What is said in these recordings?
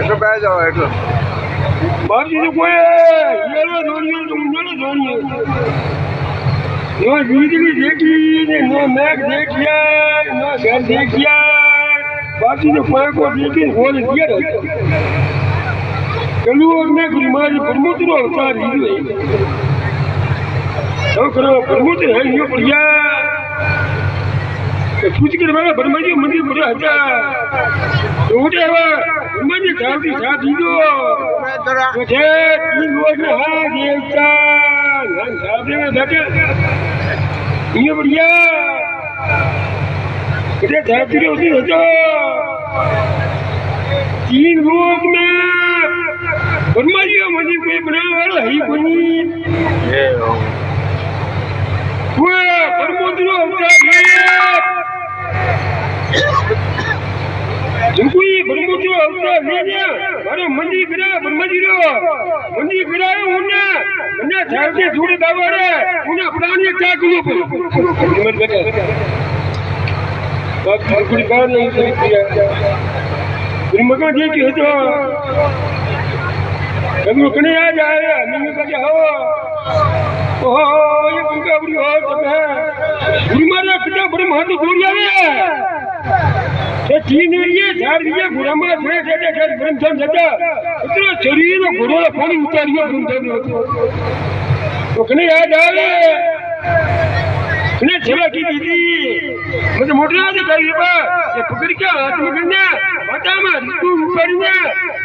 એટલો કયા જાવ એટલો બાકી તો કોઈ યેલો ધોનીએ તો ઊંડો ધોનીએ નો વીજળી દેખી ને નો મેઘ દેખ્યા નો ઘર દેખ્યા બાકી તો કોઈ કો દેખી હોલ ગયા કલું ને ગુરમારી પરમુતરો અવતાર લીધો तो करो परमुत है यो बढ़िया तो पूछ कर वाला ब्रह्मजी मंदिर बड़ा हटा तो उठे हुआ ब्रह्मजी खाती साथी दो तो थे 3 लोग में हाँ देवता हम साथी में बैठे ये बढ़िया बेटे साथी होती हटा 3 लोग में ब्रह्मजी मंदिर कोई बनाने वाला ही बनी परमोदरो कोई परमोदरो अवतार ले गया अरे मंदिर गिरा ब्रह्मजीरो मंदिर गिरायो उन्ने मने झाड़के जोड़े दावारे उन्ने प्राणी क्या कियो मत बेटा बात कुछ बात नहीं सही किया ब्रह्मको जे की तो कभी कने आ जाए नहीं कहे हो ओहो ये उनका बड़ी हो सब है गुरुमारा कितना बड़े महत्व जोड़ी आवे ये 3 ये 4 ये गुरुमा से ब्रह्मचंद जटा इतना शरीर और गुरु पानी उतारियो ब्रह्मचंद तो कने याद आवे कने सेवा की दीदी मुझे मोटरा से करिए बा ये पकड़ के हाथ में करना माता में तू ऊपरना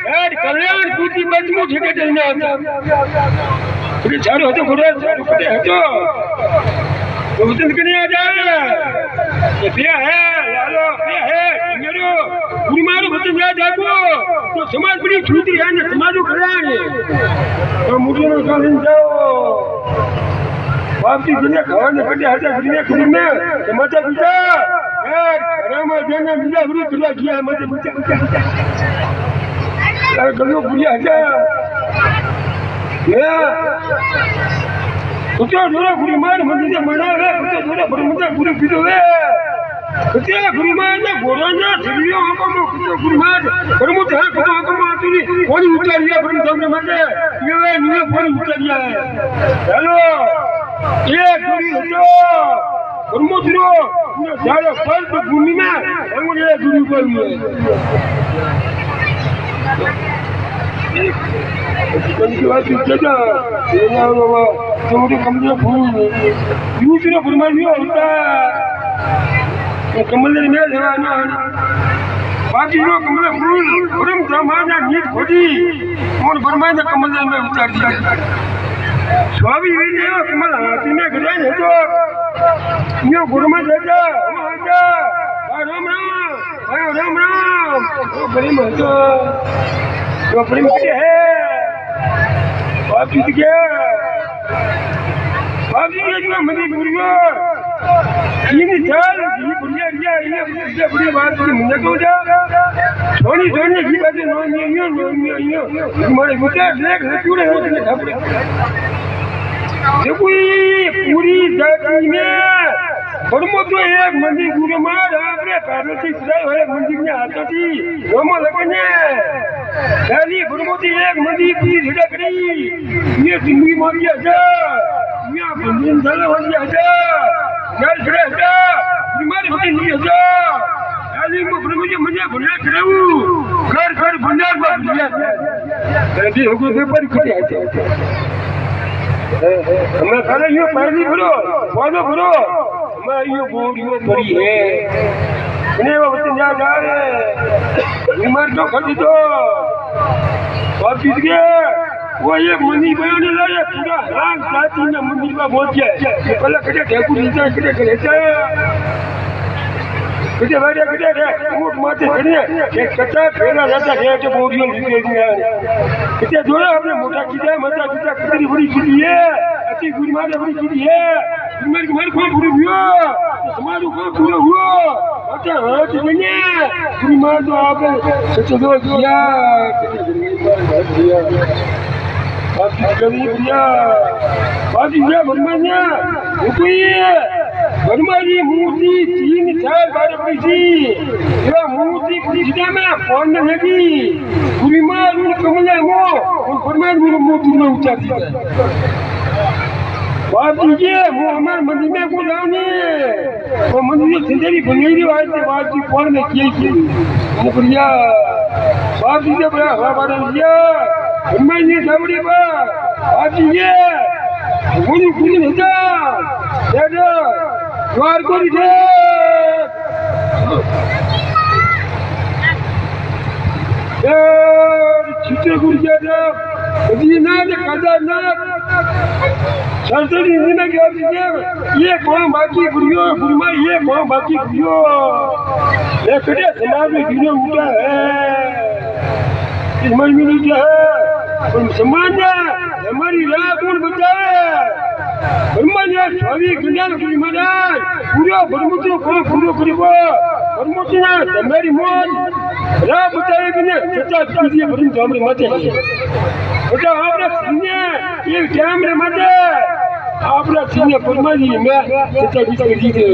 यार कल्याण पूरी बचमु ठेके देना चारों होते गुरु चारों होते हटो तो वचन करने आ जाए ये पिया है लालो पिया है मेरे गुरु मारो वचन जा जागो तो समाज बड़ी छूटी है ना समाजो कल्याण तो मुझे ना कालिन जाओ बाप जी दुनिया खावा ने कटे हटा दुनिया खुद में समाजा पिता यार राम जाने बिना गुरु तुला किया मत पिता यार गलो बुढ़िया हटा कुछ जोरा गुरु मान मंदिर से मना है कुछ जोरा ब्रह्मचा गुरु पीड़ो है कुछ गुरु मान ने गोराना सिरियो हमको कुछ गुरु मान ब्रह्मचा है कुछ हमको मातुरी कोई उतारिया ब्रह्मचा ने मते ये नीले कोई उतारिया है हेलो ये गुरु जो ब्रह्मचरो पूरा सारा फल तो भूमि में हम ये गुरु को की बात जगह थोड़ी कमजोर फूल दूसरे फरमाइयो होता है कमल में जवाना बाकी जो कमल फूल ब्रह्म ब्रह्मांड नीत खोजी और फरमाए कमल में उतार दिया स्वामी वीर कमल हाथी में गया है तो ये गुरु में जाता राम राम ओ प्रेम तो प्रेम के है बाप जी के बाप जी के जो मनी गुरुआ 3 साल की बुढ़िया रिया ये बड़ी बात की मुझे को जा सोनी की बात नो हमारे गुटे देख जुड़े हो के ढापड़े देखो ये पूरी जाति में परमो तो एक मंदिर गुरु मार आपने पार्वती खुदाई होए मंदिर में आता थी रोमो लगने पहली परमोती एक मंदिर पूरी झड़ा करी ये जिंदगी मारिया जा ये बंदन दल हो गया जा यार खड़े जा बीमारी होती नहीं जा पहली को परमोती मुझे बुला कराऊं घर घर भंडार में दिया पहली होको से पर खड़े आते हमें खाली ये पहली भरो वादो भरो मैं ये बोलियो पड़ी है इन्हें वो बच्चे जा रहे बीमार तो खड़ी तो बाप जीत गए वो ये मंदिर बनाने लगे पूरा राम जाति में मंदिर में पहुंच गया पहले कटे ठाकुर जी कटे कटे बैठे ऊट माथे चढ़िए कच्चा फेरा रहता है तो बोलियो कटे जोड़ा हमने मोटा कीजा मचा कीजा कितनी बड़ी कीजी है अच्छी गुरु माँ ने बड़ी कीजी है तुम्हारे घर को पूरी हुआ समाज को पूरा हुआ अच्छा हाथ देंगे गुरु माँ तो आप सच दो किया बाकी ये बरमानिया बरमानी मूर्ति 3 साल बाद पड़ी ये मूर्ति पूरी में फोन लगी पूरी समाज में में उतार बात कीजिए वो हमारे मंदिर में को जाने वो मंदिर सिंधरी बनेगी बात की कौन ने की मुकरिया बात कीजिए बड़ा हमारा लिया मैं ये सामने बात कीजिए मुझे कुछ नहीं था दादा द्वार को दे चित्र गुरु मदीना के खजानात सरसरी में क्या दीजिए ये कौन बाकी गुरियो गुरमा ये कौन बाकी गुरियो ये कड़े समाज में गिरे उठा है इस महीने में क्या है समाज हमारी राह कौन बचाए ब्रह्मज्ञ स्वामी कल्याण की महाराज पूरा ब्रह्मज्ञ को पूरा करिबो ब्रह्मज्ञ तुम्हारी मोन राह बताए बिना सच्चा कीजिए ब्रह्म हमरे माथे बेटा आपने सीने ये कैमरे माथे आपने सीने ब्रह्मजी में सच्चा कीजिए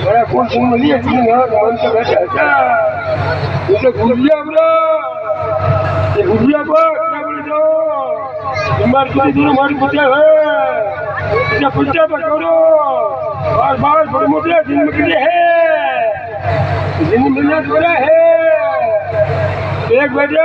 बड़ा कौन सुन लिया सीने मन से बैठा था ये गुड़िया ब्रो ये गुड़िया को क्या बोल जाओ तुम्हारी कोई दूर हमारी पुत्या है क्या पुत्या पर करो बार बार ब्रह्मज्ञ जन्म के लिए है जन्म मिलना थोड़ा है एक बजा